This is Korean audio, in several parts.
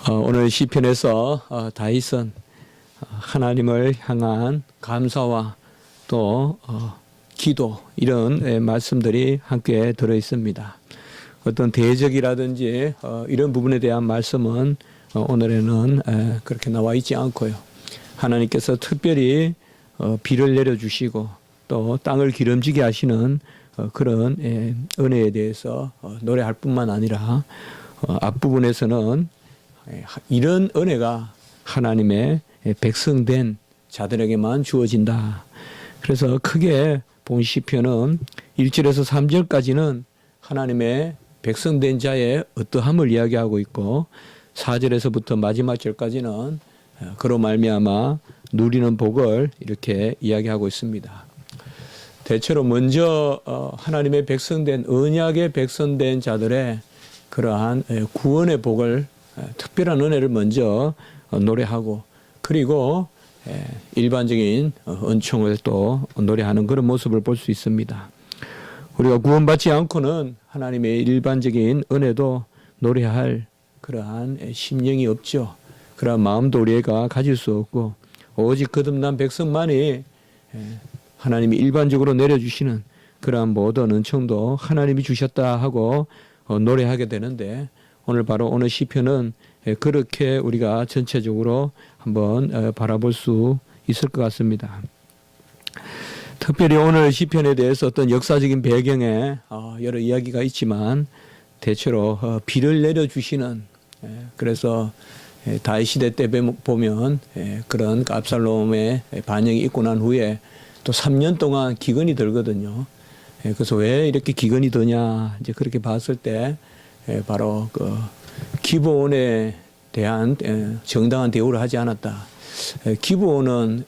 오늘 시편에서 다윗은 하나님을 향한 감사와 또 기도 이런 말씀들이 함께 들어 있습니다. 어떤 대적이라든지 이런 부분에 대한 말씀은 오늘에는 그렇게 나와 있지 않고요. 하나님께서 특별히 비를 내려주시고 또 땅을 기름지게 하시는 그런 은혜에 대해서 노래할 뿐만 아니라 앞부분에서는 이런 은혜가 하나님의 백성된 자들에게만 주어진다. 그래서 크게 본 시편은 1절에서 3절까지는 하나님의 백성된 자의 어떠함을 이야기하고 있고 4절에서부터 마지막 절까지는 그로 말미암아 누리는 복을 이렇게 이야기하고 있습니다. 대체로 먼저 하나님의 백성된 언약의 백성된 자들의 그러한 구원의 복을 특별한 은혜를 먼저 노래하고 그리고 일반적인 은총을 또 노래하는 그런 모습을 볼 수 있습니다. 우리가 구원받지 않고는 하나님의 일반적인 은혜도 노래할 그러한 심령이 없죠. 그러한 마음도 우리가 가질 수 없고 오직 거듭난 백성만이 하나님이 일반적으로 내려주시는 그러한 모든 은총도 하나님이 주셨다 하고 노래하게 되는데 오늘 시편은 그렇게 우리가 전체적으로 한번 바라볼 수 있을 것 같습니다. 특별히 오늘 시편에 대해서 어떤 역사적인 배경에 여러 이야기가 있지만 대체로 비를 내려주시는 그래서 다윗 시대 때 보면 그런 압살롬의 반역이 있고 난 후에 또 3년 동안 기근이 들거든요. 그래서 왜 이렇게 기근이 드냐 이제 그렇게 봤을 때 바로 그 기브온에 대한 정당한 대우를 하지 않았다. 기브온은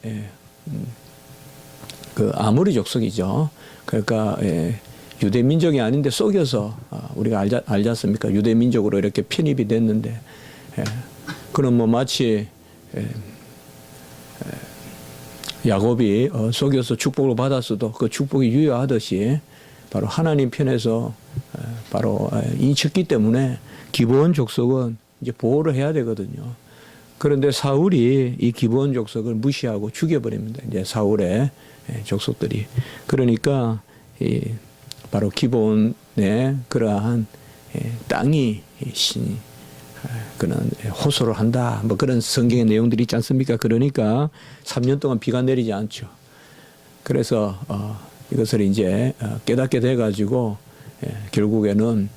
그 아모리 족속이죠. 그러니까 유대 민족이 아닌데 속여서 우리가 알지 않습니까? 유대 민족으로 이렇게 편입이 됐는데 그럼 뭐 마치 야곱이 속여서 축복을 받았어도 그 축복이 유효하듯이 바로 하나님 편에서 바로 인쳤기 때문에 기브온 족속은 이제 보호를 해야 되거든요. 그런데 사울이 이 기브온 족속을 무시하고 죽여버립니다. 이제 사울의 족속들이. 그러니까 바로 기브온의 그러한 땅이 그런 호소를 한다. 뭐 그런 성경의 내용들이 있지 않습니까? 그러니까 3년 동안 비가 내리지 않죠. 그래서 이것을 이제 깨닫게 돼가지고 결국에는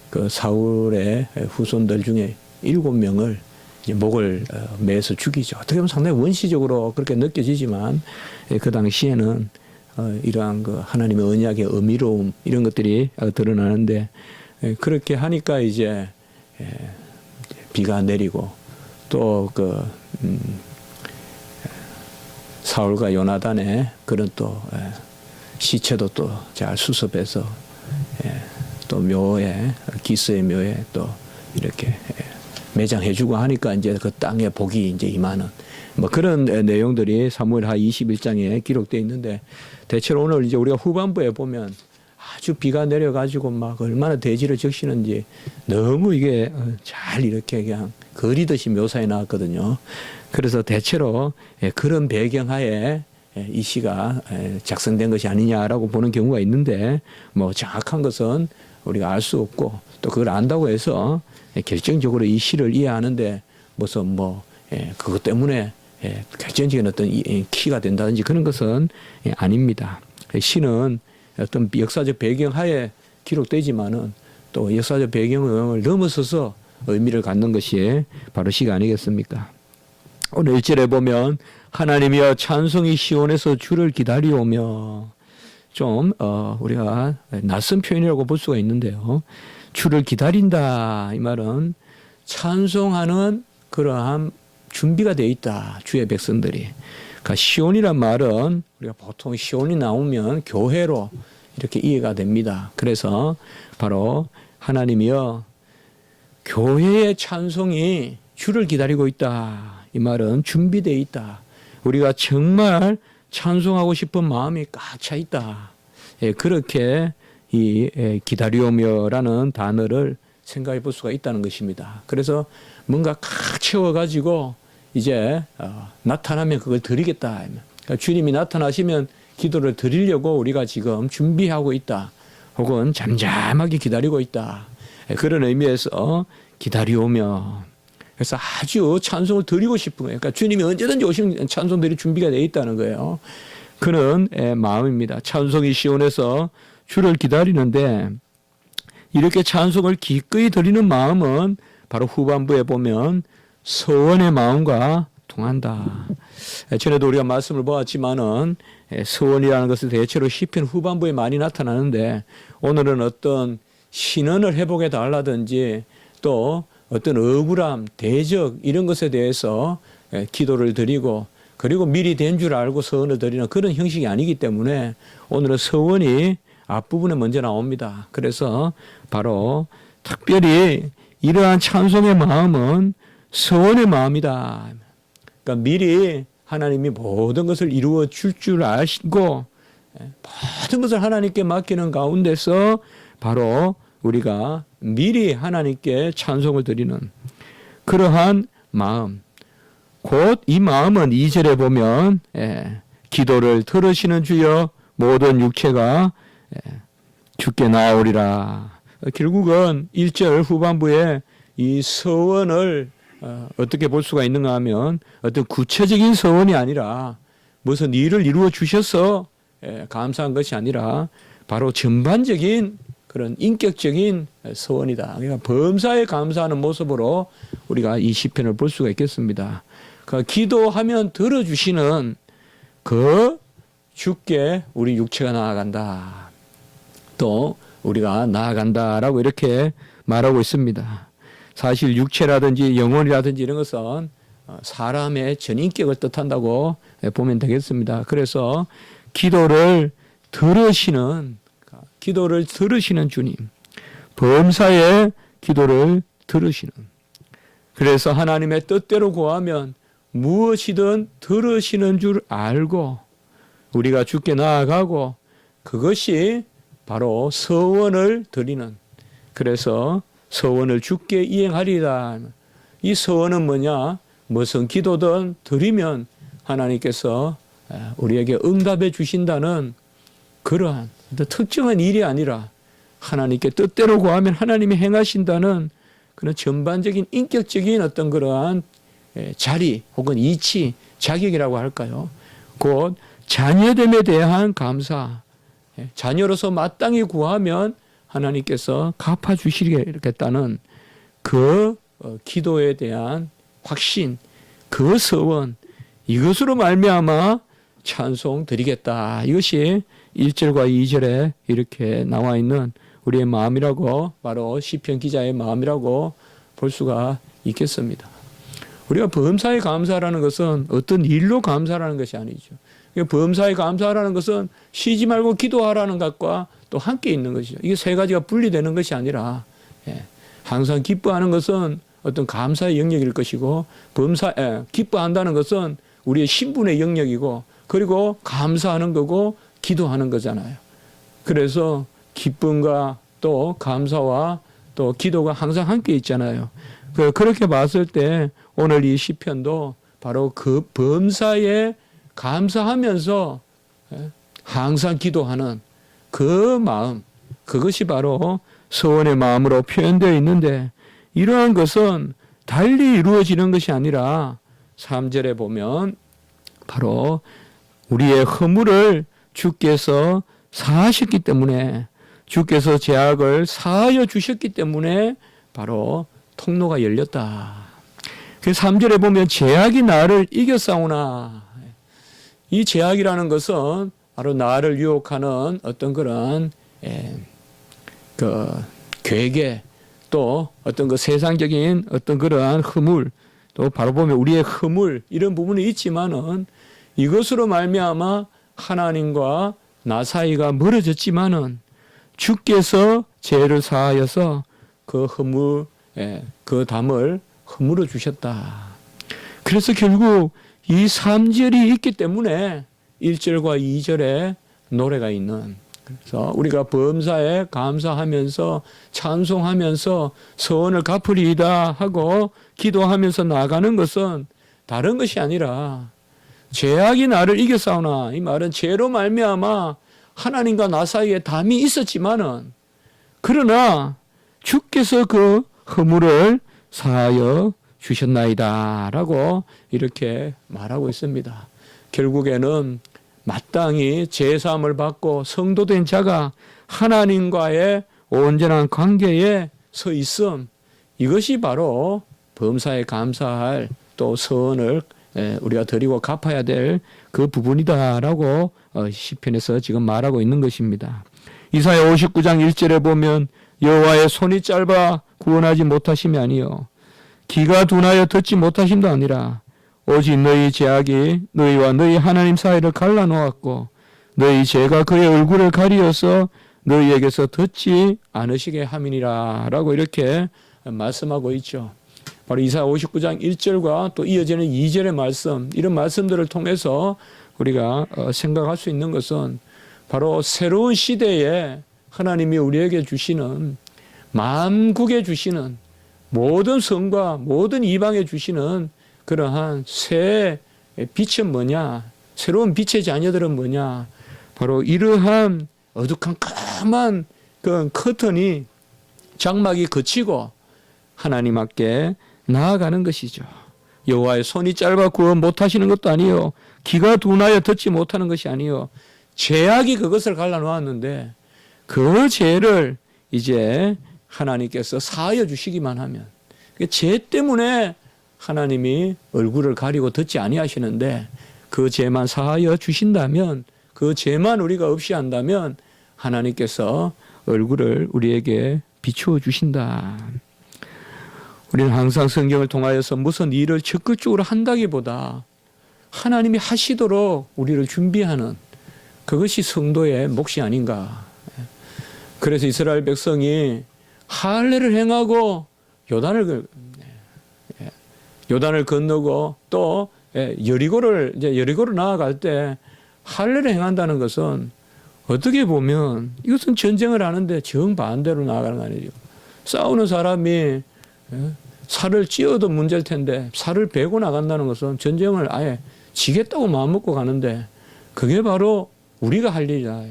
그 사울의 후손들 중에 7명을 이제 목을 매서 죽이죠. 어떻게 보면 상당히 원시적으로 그렇게 느껴지지만 그 당시에는 이러한 그 하나님의 언약의 의미로움 이런 것들이 드러나는데 그렇게 하니까 이제 비가 내리고 또 그 사울과 요나단의 그런 또 시체도 또 잘 수습해서 또 묘에 기스의 묘에 또 이렇게 매장해주고 하니까 이제 그 땅에 복이 이제 임하는 뭐 그런 내용들이 사무엘하 21장에 기록되어 있는데 대체로 오늘 이제 우리가 후반부에 보면 아주 비가 내려가지고 막 얼마나 대지를 적시는지 너무 이게 잘 이렇게 그냥 그리듯이 묘사해 나왔거든요. 그래서 대체로 그런 배경하에 이 시가 작성된 것이 아니냐라고 보는 경우가 있는데 뭐 정확한 것은 우리가 알 수 없고 또 그걸 안다고 해서 결정적으로 이 시를 이해하는데 무슨 뭐 그것 때문에 결정적인 어떤 키가 된다든지 그런 것은 아닙니다. 시는 어떤 역사적 배경하에 기록되지만은 또 역사적 배경을 넘어서서 의미를 갖는 것이 바로 시가 아니겠습니까? 오늘 1절에 보면 하나님이여 찬송이 시온에서 주를 기다리오며 좀 우리가 낯선 표현이라고 볼 수가 있는데요. 주를 기다린다 이 말은 찬송하는 그러한 준비가 되어 있다. 주의 백성들이. 그러니까 시온이란 말은 우리가 보통 시온이 나오면 교회로 이렇게 이해가 됩니다. 그래서 바로 하나님이여 교회의 찬송이 주를 기다리고 있다. 이 말은 준비되어 있다. 우리가 정말 찬송하고 싶은 마음이 꽉 차 있다. 그렇게 이 기다리오며라는 단어를 생각해 볼 수가 있다는 것입니다. 그래서 뭔가 칵 채워가지고 이제 나타나면 그걸 드리겠다. 그러니까 주님이 나타나시면 기도를 드리려고 우리가 지금 준비하고 있다. 혹은 잠잠하게 기다리고 있다. 그런 의미에서 기다리오며, 그래서 아주 찬송을 드리고 싶은 거예요. 그러니까 주님이 언제든지 오시면 찬송 드릴 준비가 되어 있다는 거예요. 그런 마음입니다. 찬송이 시온에서 주를 기다리는데, 이렇게 찬송을 기꺼이 드리는 마음은 바로 후반부에 보면 서원의 마음과 동한다. 전에도 우리가 말씀을 보았지만은 서원이라는 것은 대체로 시편 후반부에 많이 나타나는데, 오늘은 어떤 신언을 회복해 달라든지 또 어떤 억울함, 대적 이런 것에 대해서 기도를 드리고, 그리고 미리 된 줄 알고 서원을 드리는 그런 형식이 아니기 때문에 오늘은 서원이 앞부분에 먼저 나옵니다. 그래서 바로 특별히 이러한 찬송의 마음은 서원의 마음이다. 그러니까 미리 하나님이 모든 것을 이루어 줄 아시고 모든 것을 하나님께 맡기는 가운데서 바로 우리가 미리 하나님께 찬송을 드리는 그러한 마음. 곧 이 마음은 2절에 보면 기도를 들으시는 주여 모든 육체가 주께 나아오리라. 결국은 1절 후반부에 이 서원을 어떻게 볼 수가 있는가 하면 어떤 구체적인 서원이 아니라 무슨 일을 이루어 주셔서 감사한 것이 아니라 바로 전반적인 그런 인격적인 서원이다. 그러니까 범사에 감사하는 모습으로 우리가 이 시편을 볼 수가 있겠습니다. 그 기도하면 들어주시는 그 주께 우리 육체가 나아간다. 또 우리가 나아간다라고 이렇게 말하고 있습니다. 사실 육체라든지 영혼이라든지 이런 것은 사람의 전인격을 뜻한다고 보면 되겠습니다. 그래서 기도를 들으시는 주님, 범사의 기도를 들으시는, 그래서 하나님의 뜻대로 구하면 무엇이든 들으시는 줄 알고 우리가 주께 나아가고, 그것이 바로 서원을 드리는, 그래서 서원을 주께 이행하리라. 이 서원은 뭐냐? 무슨 기도든 드리면 하나님께서 우리에게 응답해 주신다는 그러한 특정한 일이 아니라 하나님께 뜻대로 구하면 하나님이 행하신다는 그런 전반적인 인격적인 어떤 그러한 자리 혹은 이치, 자격이라고 할까요? 곧 자녀됨에 대한 감사, 자녀로서 마땅히 구하면 하나님께서 갚아주시겠다는 그 기도에 대한 확신, 그 서원, 이것으로 말미암아 찬송 드리겠다. 이것이 1절과 2절에 이렇게 나와 있는 우리의 마음이라고, 바로 시편 기자의 마음이라고 볼 수가 있겠습니다. 우리가 범사에 감사라는 것은 어떤 일로 감사라는 것이 아니죠. 범사에 감사라는 것은 쉬지 말고 기도하라는 것과 또 함께 있는 것이죠. 이게 세 가지가 분리되는 것이 아니라 항상 기뻐하는 것은 어떤 감사의 영역일 것이고, 기뻐한다는 것은 우리의 신분의 영역이고, 그리고 감사하는 거고 기도하는 거잖아요. 그래서 기쁨과 또 감사와 또 기도가 항상 함께 있잖아요. 그렇게 봤을 때 오늘 이 시편도 바로 그 범사에 감사하면서 항상 기도하는 그 마음, 그것이 바로 서원의 마음으로 표현되어 있는데, 이러한 것은 달리 이루어지는 것이 아니라 3절에 보면 바로 우리의 허물을 주께서 사하셨기 때문에, 주께서 죄악을 사하여 주셨기 때문에 바로 통로가 열렸다. 그 3절에 보면 죄악이 나를 이겼사오나, 이 죄악이라는 것은 바로 나를 유혹하는 어떤 그런 괴계, 또 어떤 그 세상적인 어떤 그러한 허물, 또 바로 보면 우리의 허물, 이런 부분이 있지만은 이것으로 말미암아 하나님과 나 사이가 멀어졌지만은 주께서 죄를 사하여서 그 허물, 그 담을 허물어 주셨다. 그래서 결국 이 3절이 있기 때문에 1절과 2절에 노래가 있는, 그래서 우리가 범사에 감사하면서 찬송하면서 서원을 갚으리이다 하고 기도하면서 나가는 것은 다른 것이 아니라 죄악이 나를 이겼사오나, 이 말은 죄로 말미암아 하나님과 나 사이에 담이 있었지만은 그러나 주께서 그 허물을 사하여 주셨나이다 라고 이렇게 말하고 있습니다. 결국에는 마땅히 제사함을 받고 성도된 자가 하나님과의 온전한 관계에 서 있음, 이것이 바로 범사에 감사할 또 서원을 우리가 드리고 갚아야 될 그 부분이다라고 시편에서 지금 말하고 있는 것입니다. 이사야 59장 1절에 보면 여호와의 손이 짧아 구원하지 못하심이 아니요 귀가 둔하여 듣지 못하심도 아니라 오직 너희 죄악이 너희와 너희 하나님 사이를 갈라놓았고 너희 죄가 그의 얼굴을 가리어서 너희에게서 듣지 않으시게 함이니라 라고 이렇게 말씀하고 있죠. 바로 이사야 59장 1절과 또 이어지는 2절의 말씀, 이런 말씀들을 통해서 우리가 생각할 수 있는 것은 바로 새로운 시대에 하나님이 우리에게 주시는, 만국에 주시는, 모든 성과 모든 이방에 주시는 그러한 새 빛은 뭐냐, 새로운 빛의 자녀들은 뭐냐, 바로 이러한 어두컴컴한 그 커튼이, 장막이 걷히고 하나님 앞에 나아가는 것이죠. 여호와의 손이 짧아 구원 못하시는 것도 아니요 귀가 둔하여 듣지 못하는 것이 아니요 죄악이 그것을 갈라놓았는데 그 죄를 이제 하나님께서 사하여 주시기만 하면, 죄 때문에 하나님이 얼굴을 가리고 듣지 아니하시는데 그 죄만 사하여 주신다면, 그 죄만 우리가 없이 한다면 하나님께서 얼굴을 우리에게 비추어 주신다. 우리는 항상 성경을 통하여서 무슨 일을 적극적으로 한다기보다 하나님이 하시도록 우리를 준비하는, 그것이 성도의 몫이 아닌가. 그래서 이스라엘 백성이 할례를 행하고 요단을 건너고 또 여리고를 나아갈 때 할례를 행한다는 것은 어떻게 보면 이것은 전쟁을 하는데 정반대로 나아가는 거 아니죠. 싸우는 사람이 살을 찌어도 문제일 텐데 살을 베고 나간다는 것은 전쟁을 아예 지겠다고 마음먹고 가는데, 그게 바로 우리가 할 일이다.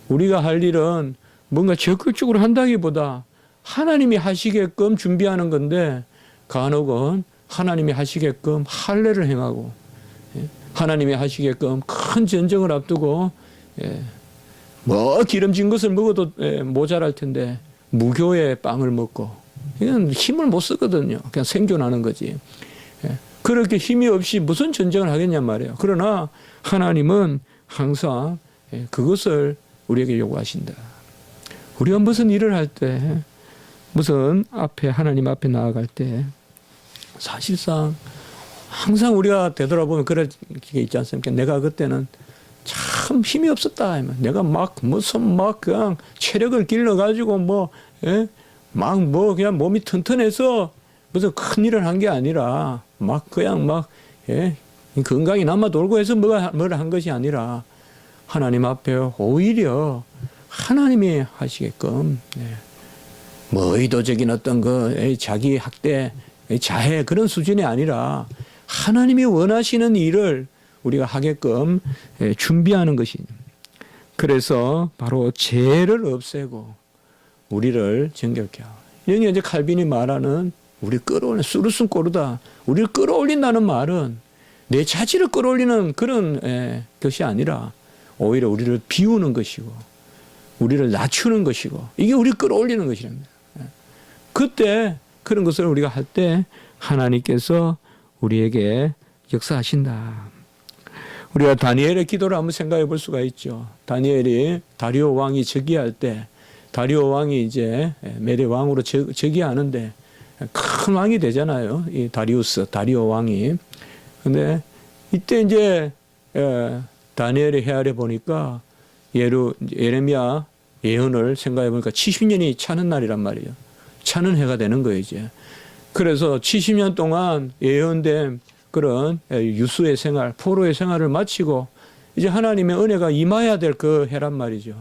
우리가 할 일은 뭔가 적극적으로 한다기보다 하나님이 하시게끔 준비하는 건데, 간혹은 하나님이 하시게끔 할례를 행하고 하나님이 하시게끔 큰 전쟁을 앞두고 뭐 기름진 것을 먹어도 모자랄 텐데 무교의 빵을 먹고, 이건 힘을 못 쓰거든요. 그냥 생존하는 거지. 그렇게 힘이 없이 무슨 전쟁을 하겠냔 말이에요. 그러나 하나님은 항상 그것을 우리에게 요구하신다. 우리가 무슨 일을 할 때, 무슨 하나님 앞에 나아갈 때 사실상 항상 우리가 되돌아보면 그럴 게 있지 않습니까? 내가 그때는 참 힘이 없었다. 내가 그냥 체력을 길러가지고 그냥 몸이 튼튼해서 무슨 큰 일을 한 게 아니라 건강이 남아 돌고 해서 뭘 한 것이 아니라 하나님 앞에 오히려 하나님이 하시게끔 의도적인 어떤 자기 학대, 자해 그런 수준이 아니라 하나님이 원하시는 일을 우리가 하게끔 준비하는 것이, 그래서 바로 죄를 없애고 우리를 정결케 하고, 여기 이제 칼빈이 말하는 우리 끌어올리는 수르슨 꼬르다, 우리를 끌어올린다는 말은 내 자질을 끌어올리는 그런 것이 아니라 오히려 우리를 비우는 것이고 우리를 낮추는 것이고, 이게 우리를 끌어올리는 것이랍니다. 그때 그런 것을 우리가 할 때 하나님께서 우리에게 역사하신다. 우리가 다니엘의 기도를 한번 생각해 볼 수가 있죠. 다니엘이 다리오 왕이 즉위할 때, 다리오 왕이 이제 메대 왕으로 즉위하는데 큰 왕이 되잖아요. 이 다리오 왕이. 근데 이때 이제 다니엘의 헤아려 보니까 예레미야 예언을 생각해 보니까 70년이 차는 날이란 말이에요. 차는 해가 되는 거예요, 이제. 그래서 70년 동안 예언된 그런 유수의 생활, 포로의 생활을 마치고 이제 하나님의 은혜가 임해야 될 그 해란 말이죠.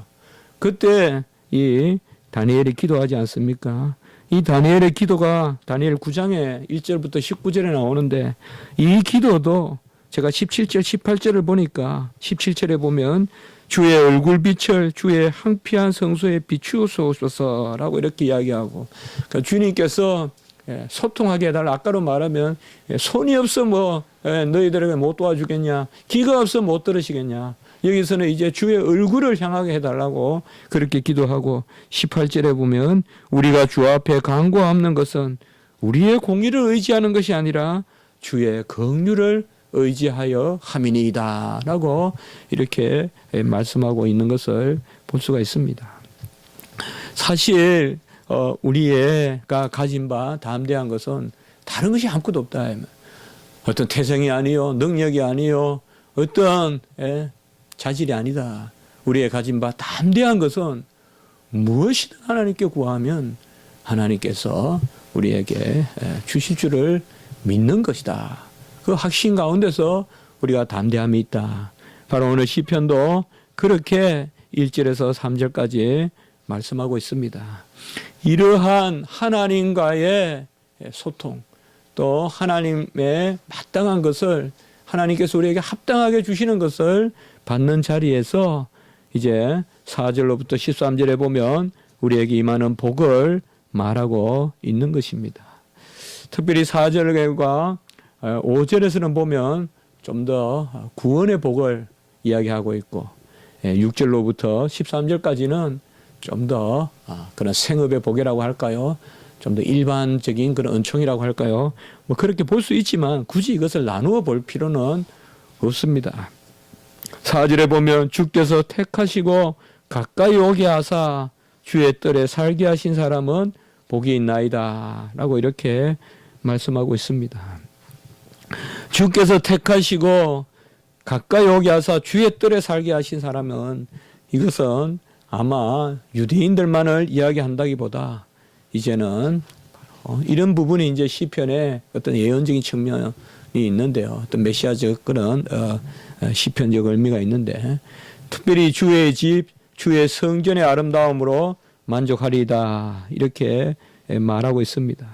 그때 이 다니엘이 기도하지 않습니까? 이 다니엘의 기도가 다니엘 9장에 1절부터 19절에 나오는데, 이 기도도 제가 17절, 18절을 보니까 17절에 보면 주의 얼굴빛을 주의 항피한 성소에 비추소서라고 이렇게 이야기하고, 그러니까 주님께서 소통하게 해달라. 아까로 말하면 손이 없어 뭐 너희들에게 못 도와주겠냐, 귀가 없어 못 들으시겠냐. 여기서는 이제 주의 얼굴을 향하게 해달라고 그렇게 기도하고, 18절에 보면 우리가 주 앞에 간구하는 것은 우리의 공의를 의지하는 것이 아니라 주의 긍휼을 의지하여 함이니이다 라고 이렇게 말씀하고 있는 것을 볼 수가 있습니다. 사실 우리가 가진 바 담대한 것은 다른 것이 아무것도 없다. 어떤 태생이 아니요, 능력이 아니요, 어떤 자질이 아니다. 우리의 가진 바 담대한 것은 무엇이든 하나님께 구하면 하나님께서 우리에게 주실 줄을 믿는 것이다. 그 확신 가운데서 우리가 담대함이 있다. 바로 오늘 시편도 그렇게 1절에서 3절까지 말씀하고 있습니다. 이러한 하나님과의 소통, 또 하나님의 마땅한 것을, 하나님께서 우리에게 합당하게 주시는 것을 받는 자리에서 이제 4절로부터 13절에 보면 우리에게 임하는 복을 말하고 있는 것입니다. 특별히 4절과 5절에서는 보면 좀 더 구원의 복을 이야기하고 있고, 6절로부터 13절까지는 좀 더 그런 생업의 복이라고 할까요? 좀 더 일반적인 그런 은총이라고 할까요? 뭐 그렇게 볼 수 있지만 굳이 이것을 나누어 볼 필요는 없습니다. 4절에 보면 주께서 택하시고 가까이 오게 하사 주의 뜰에 살게 하신 사람은 복이 있나이다 라고 이렇게 말씀하고 있습니다. 주께서 택하시고 가까이 오게 하사 주의 뜰에 살게 하신 사람은, 이것은 아마 유대인들만을 이야기한다기보다 이제는 이런 부분이 이제 시편의 어떤 예언적인 측면이 있는데요. 어떤 메시아적 그런 시편적 의미가 있는데, 특별히 주의 집, 주의 성전의 아름다움으로 만족하리이다 이렇게 말하고 있습니다.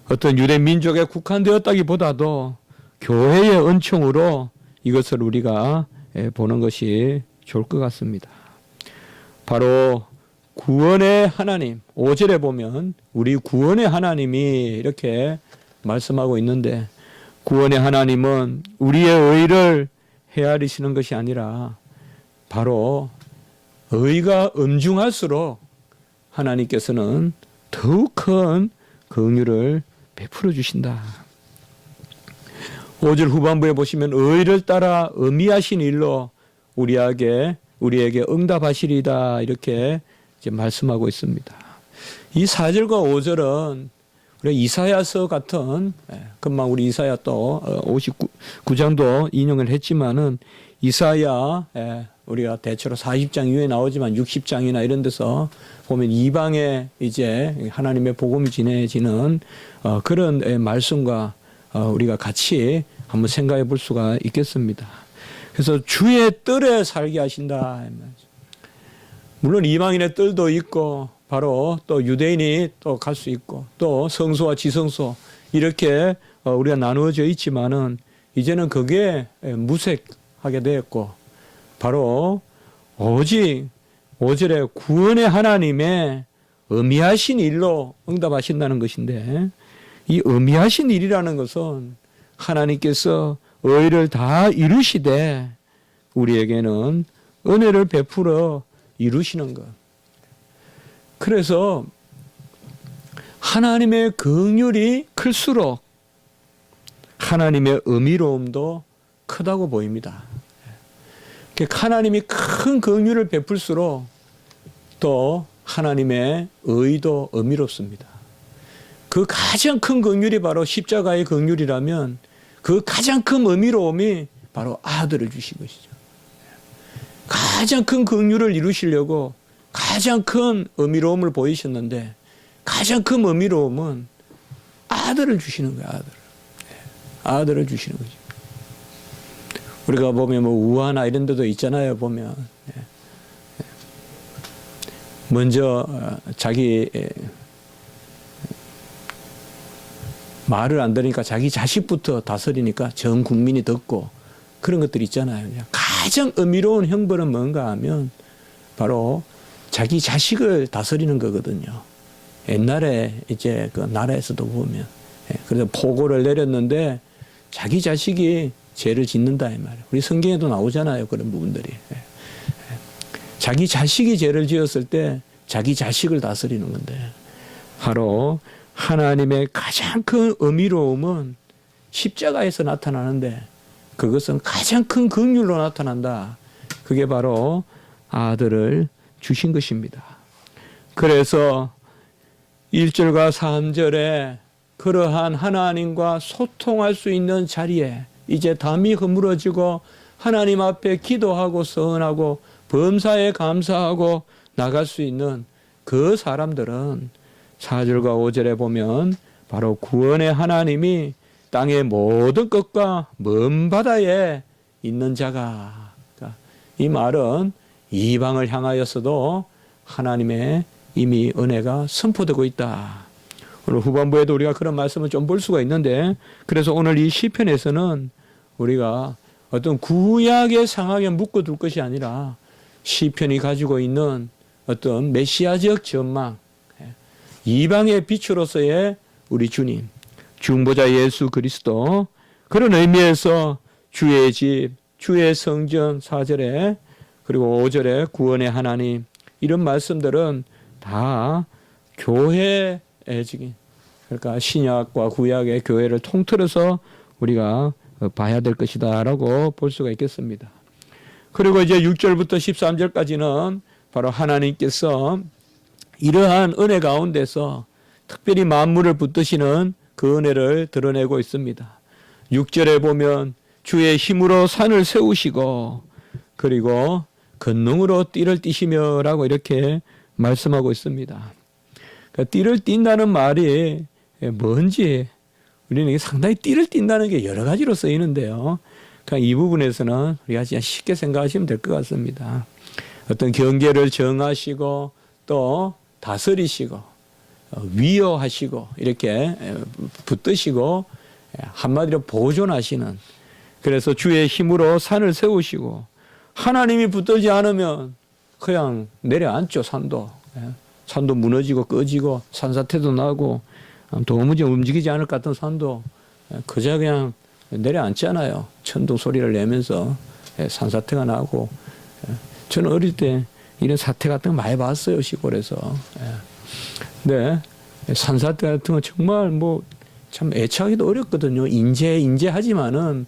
어떤 유대 민족에 국한되었다기보다도 교회의 은총으로 이것을 우리가 보는 것이 좋을 것 같습니다. 바로 구원의 하나님, 5절에 보면 우리 구원의 하나님이 이렇게 말씀하고 있는데, 구원의 하나님은 우리의 의를 헤아리시는 것이 아니라 바로 의가 엄중할수록 하나님께서는 더욱 큰 긍휼을 베풀어 주신다. 5절 후반부에 보시면 의를 따라 엄히하신 일로 우리에게 응답하시리다 이렇게 이제 말씀하고 있습니다. 이 4절과 5절은 우리 이사야서 같은, 금방 우리 이사야 또 59장도 인용을 했지만은, 이사야 우리가 대체로 40장 이후에 나오지만 60장이나 이런 데서 보면 이방에 이제 하나님의 복음이 전해지는 그런 말씀과 우리가 같이 한번 생각해 볼 수가 있겠습니다. 그래서 주의 뜰에 살게 하신다. 물론 이방인의 뜰도 있고, 바로 또 유대인이 또 갈 수 있고, 또 성소와 지성소 이렇게 우리가 나누어져 있지만은, 이제는 그게 무색하게 되었고, 바로 오직 5절에 구원의 하나님의 엄히하신 일로 응답하신다는 것인데, 이 엄히하신 일이라는 것은 하나님께서 의를 다 이루시되 우리에게는 은혜를 베풀어 이루시는 것. 그래서 하나님의 긍휼이 클수록 하나님의 의미로움도 크다고 보입니다. 하나님이 큰 긍휼을 베풀수록 또 하나님의 의도 의미롭습니다. 그 가장 큰 긍휼이 바로 십자가의 긍휼이라면, 그 가장 큰 의미로움이 바로 아들을 주신 것이죠. 가장 큰 긍휼을 이루시려고 가장 큰 의미로움을 보이셨는데, 가장 큰 의미로움은 아들을 주시는 거예요. 아들을 주시는 거죠. 우리가 보면 뭐 우화나 이런 데도 있잖아요. 보면 먼저 자기 말을 안 들으니까 자기 자식부터 다스리니까 전 국민이 듣고 그런 것들이 있잖아요. 가장 의미로운 형벌은 뭔가 하면 바로 자기 자식을 다스리는 거거든요. 옛날에 이제 그 나라에서도 보면 그래서 포고를 내렸는데 자기 자식이 죄를 짓는다 이 말이에요. 우리 성경에도 나오잖아요. 그런 부분들이. 자기 자식이 죄를 지었을 때 자기 자식을 다스리는 건데 바로 하나님의 가장 큰 의미로움은 십자가에서 나타나는데 그것은 가장 큰 긍휼로 나타난다. 그게 바로 아들을 주신 것입니다. 그래서 1절과 3절에 그러한 하나님과 소통할 수 있는 자리에 이제 담이 허물어지고 하나님 앞에 기도하고 서은하고 범사에 감사하고 나갈 수 있는 그 사람들은 4절과 5절에 보면 바로 구원의 하나님이 땅의 모든 것과 먼 바다에 있는 자가, 이 말은 이방을 향하여서도 하나님의 이미 은혜가 선포되고 있다. 오늘 후반부에도 우리가 그런 말씀을 좀 볼 수가 있는데, 그래서 오늘 이 시편에서는 우리가 어떤 구약의 상황에 묶어둘 것이 아니라 시편이 가지고 있는 어떤 메시아적 전망, 이방의 빛으로서의 우리 주님, 중보자 예수 그리스도, 그런 의미에서 주의 집, 주의 성전 4절에 그리고 5절에 구원의 하나님, 이런 말씀들은 다 교회의 지금, 그러니까 신약과 구약의 교회를 통틀어서 우리가 봐야 될 것이다 라고 볼 수가 있겠습니다. 그리고 이제 6절부터 13절까지는 바로 하나님께서 이러한 은혜 가운데서 특별히 만물을 붙드시는 그 은혜를 드러내고 있습니다. 6절에 보면 주의 힘으로 산을 세우시고 그리고 권능으로 띠를 띠시며 라고 이렇게 말씀하고 있습니다. 그러니까 띠를 띈다는 말이 뭔지 우리는 상당히 띠를 띈다는 게 여러 가지로 쓰이는데요. 그러니까 이 부분에서는 우리가 그냥 쉽게 생각하시면 될 것 같습니다. 어떤 경계를 정하시고 또 다스리시고 위어하시고 이렇게 붙드시고 한마디로 보존하시는, 그래서 주의 힘으로 산을 세우시고 하나님이 붙들지 않으면 그냥 내려앉죠. 산도 무너지고 꺼지고 산사태도 나고 도무지 움직이지 않을 것 같은 산도 그저 그냥 내려앉잖아요. 천둥 소리를 내면서 산사태가 나고, 저는 어릴 때 이런 사태 같은 거 많이 봤어요. 시골에서. 근데 산사태 같은 거 정말 뭐 참 예측하기도 어렵거든요. 인재하지만은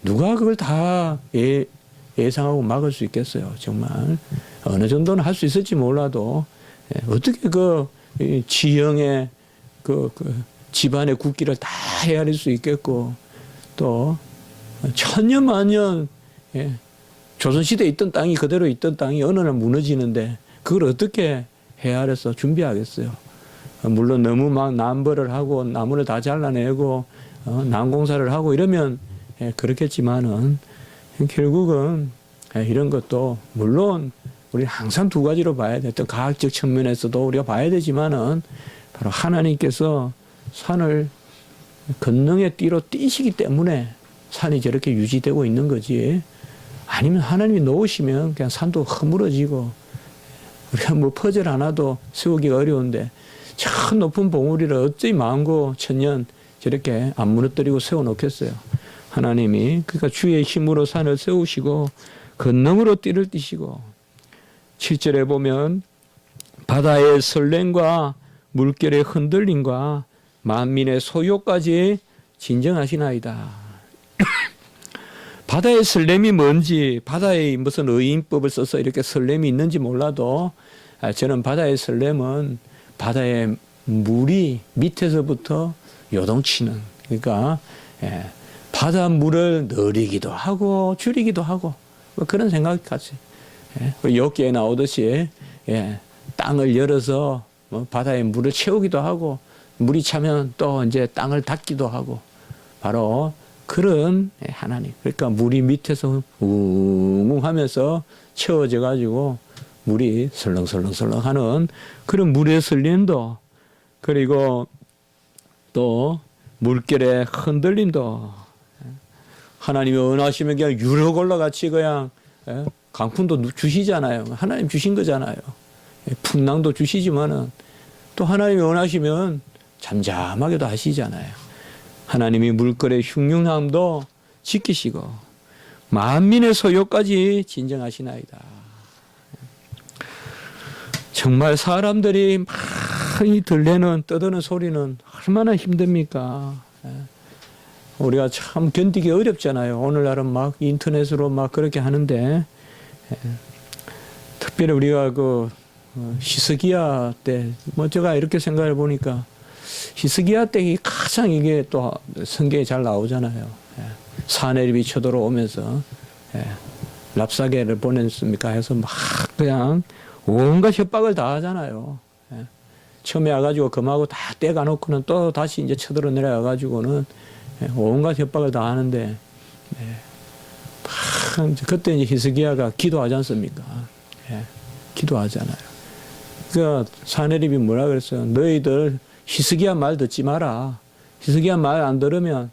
누가 그걸 다 예상하고 막을 수 있겠어요. 정말 어느 정도는 할 수 있을지 몰라도 어떻게 그 지형의 그 집안의 국기를 다 헤아릴 수 있겠고, 또 천년 만년 조선시대에 있던 땅이 그대로 있던 땅이 어느 날 무너지는데 그걸 어떻게 헤아려서 준비하겠어요. 물론 너무 막 남벌을 하고 나무를 다 잘라내고 난공사를 하고 이러면 그렇겠지만은 결국은 이런 것도 물론 우리 항상 두 가지로 봐야 돼. 어떤 과학적 측면에서도 우리가 봐야 되지만은 바로 하나님께서 산을 권능의 띠로 띠시기 때문에 산이 저렇게 유지되고 있는 거지. 아니면 하나님이 놓으시면 그냥 산도 허물어지고 우리가 뭐 퍼즐 하나도 세우기가 어려운데 저 높은 봉우리를 어찌 만고 천년 저렇게 안 무너뜨리고 세워놓겠어요. 하나님이 그러니까 주의 힘으로 산을 세우시고 권능으로 띠를 띠시고, 7절에 보면 바다의 설렘과 물결의 흔들림과 만민의 소요까지 진정하시나이다. 바다의 설렘이 뭔지, 바다에 무슨 의인법을 써서 이렇게 설렘이 있는지 몰라도 저는 바다의 설렘은 바다의 물이 밑에서부터 요동치는, 그러니까 바닷물을 느리기도 하고 줄이기도 하고 뭐 그런 생각 같이 욥기에 나오듯이 땅을 열어서 뭐 바다의 물을 채우기도 하고 물이 차면 또 이제 땅을 닫기도 하고 바로 그런 하나님. 그러니까 물이 밑에서 웅웅하면서 채워져 가지고 물이 설렁설렁설렁 하는 그런 물의 설림도, 그리고 또 물결의 흔들림도, 하나님이 원하시면 그냥 유로골라 같이 그냥 강풍도 주시잖아요. 하나님 주신 거잖아요. 풍랑도 주시지만은 또 하나님이 원하시면 잠잠하게도 하시잖아요. 하나님이 물결의 흉흉함도 지키시고 만민의 소요까지 진정하시나이다. 정말 사람들이 많이 들리는 떠드는 소리는 얼마나 힘듭니까? 우리가 참 견디기 어렵잖아요. 오늘날은 막 인터넷으로 막 그렇게 하는데, 특별히 우리가 그 히스기야 때, 뭐 제가 이렇게 생각해 보니까 히스기야 때 가장 이게 또 성경에 잘 나오잖아요. 사내립이 쳐들어오면서 랍사게를 보냈습니까 해서 막 그냥 온갖 협박을 다 하잖아요. 처음에 와가지고 금하고 다 떼가 놓고는 또 다시 이제 쳐들어 내려와가지고는 온갖 협박을 다 하는데, 그때 이제 히스기야가 기도하지 않습니까? 기도하잖아요. 그 사내립이 뭐라 그랬어요? 너희들 히스기야 말 듣지 마라. 히스기야 말 안 들으면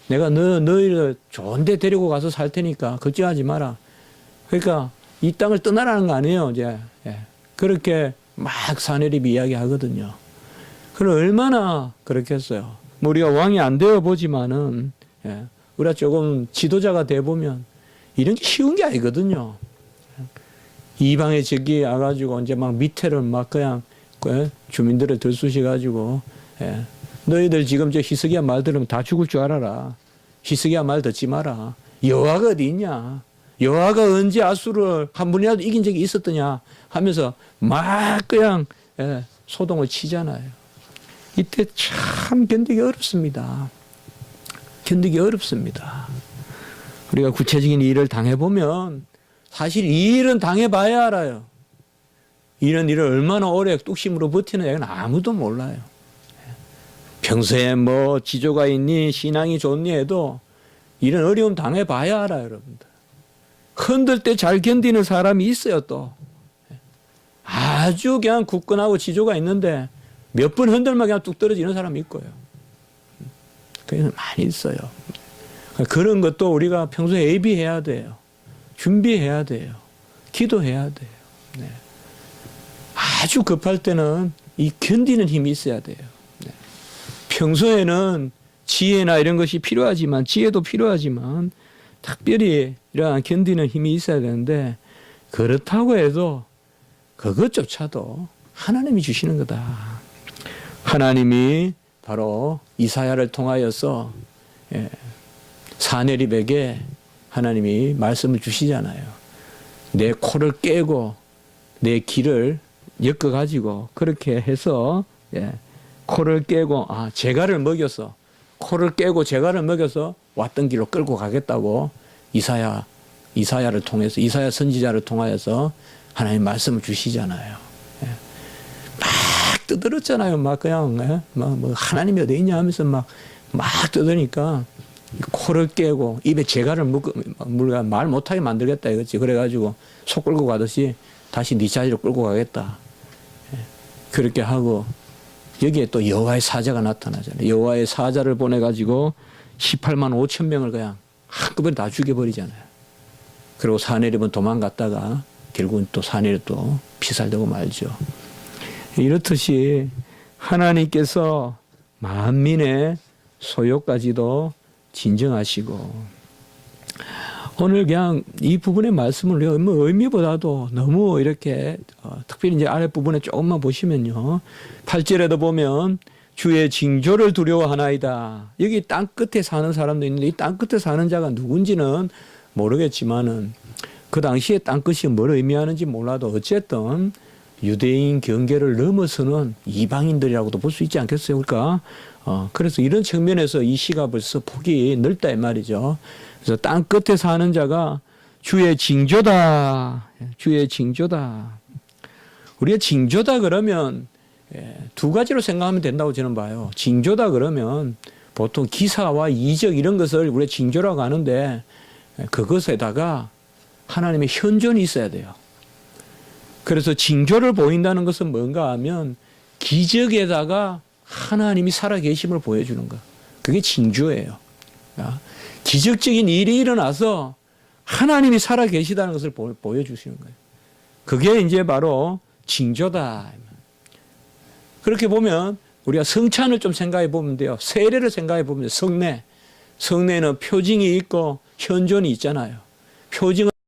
내가 너희를 좋은 데 데리고 가서 살 테니까 걱정하지 마라. 그러니까 이 땅을 떠나라는 거 아니에요, 이제. 그렇게 막 사내립이 이야기하거든요. 그럼 얼마나 그렇겠어요. 뭐 우리가 왕이 안 되어 보지만은, 우리가 조금 지도자가 돼 보면 이런 게 쉬운 게 아니거든요. 이방의 적이 와가지고 이제 막 밑에를 막 그냥 주민들을 들쑤셔가지고, 너희들 지금 저 히스기야 말 들으면 다 죽을 줄 알아라. 히스기야 말 듣지 마라. 여호와가 어디 있냐? 여호와가 언제 아수를 한 분이라도 이긴 적이 있었더냐 하면서 막 그냥 소동을 치잖아요. 이때 참 견디기 어렵습니다. 견디기 어렵습니다. 우리가 구체적인 일을 당해보면 사실 이 일은 당해봐야 알아요. 이런 일을 얼마나 오래 뚝심으로 버티느냐 이건 아무도 몰라요. 평소에 뭐 지조가 있니 신앙이 좋니 해도 이런 어려움 당해봐야 알아요, 여러분들. 흔들 때 잘 견디는 사람이 있어요, 또. 아주 그냥 굳건하고 지조가 있는데 몇 번 흔들면 그냥 뚝 떨어지는 사람이 있고요. 그냥 많이 있어요. 그런 것도 우리가 평소에 예비해야 돼요. 준비해야 돼요. 기도해야 돼요. 네. 아주 급할 때는 이 견디는 힘이 있어야 돼요. 네. 평소에는 지혜나 이런 것이 필요하지만, 지혜도 필요하지만, 특별히 이러한 견디는 힘이 있어야 되는데, 그렇다고 해도 그것조차도 하나님이 주시는 거다. 하나님이 바로 이사야를 통하여서 사내립에게 하나님이 말씀을 주시잖아요. 내 코를 깨고 내 귀를 엮어가지고 그렇게 해서 코를 깨고 제갈을 먹여서 코를 깨고 제갈을 먹여서 왔던 길로 끌고 가겠다고 이사야를 통해서 이사야 선지자를 통하여서 하나님 말씀을 주시잖아요. 막 떠들었잖아요. 막 그냥 뭐 하나님이 어디 있냐 하면서 막 떠드니까 코를 깨고 입에 제갈을 물가 말 못하게 만들겠다 이거지. 그래가지고 속 끌고 가듯이 다시 네 자리로 끌고 가겠다. 그렇게 하고 여기에 또 여호와의 사자가 나타나잖아요. 여호와의 사자를 보내가지고 18만 5천 명을 그냥 한꺼번에 다 죽여버리잖아요. 그리고 사내립은 도망갔다가 결국은 또 사내립 또 피살되고 말죠. 이렇듯이 하나님께서 만민의 소요까지도 진정하시고, 오늘 그냥 이 부분의 말씀을 의미보다도 너무 이렇게 특별히 이제 아랫부분에 조금만 보시면요. 8절에도 보면 주의 징조를 두려워하나이다. 여기 땅 끝에 사는 사람도 있는데 이 땅 끝에 사는 자가 누군지는 모르겠지만은 그 당시에 땅 끝이 뭘 의미하는지 몰라도 어쨌든 유대인 경계를 넘어서는 이방인들이라고도 볼 수 있지 않겠어요? 그러니까 그래서 이런 측면에서 이 시가 벌써 폭이 넓다 이 말이죠. 그래서 땅 끝에 사는 자가 주의 징조다. 주의 징조다. 우리가 징조다 그러면 두 가지로 생각하면 된다고 저는 봐요. 징조다 그러면 보통 기사와 이적 이런 것을 우리가 징조라고 하는데 그것에다가 하나님의 현존이 있어야 돼요. 그래서 징조를 보인다는 것은 뭔가 하면 기적에다가 하나님이 살아계심을 보여주는 것. 그게 징조예요. 기적적인 일이 일어나서 하나님이 살아계시다는 것을 보여주시는 거예요. 그게 이제 바로 징조다. 그렇게 보면 우리가 성찬을 좀 생각해 보면 돼요. 세례를 생각해 보면 돼요. 성례. 성례는 표징이 있고 현존이 있잖아요. 표징은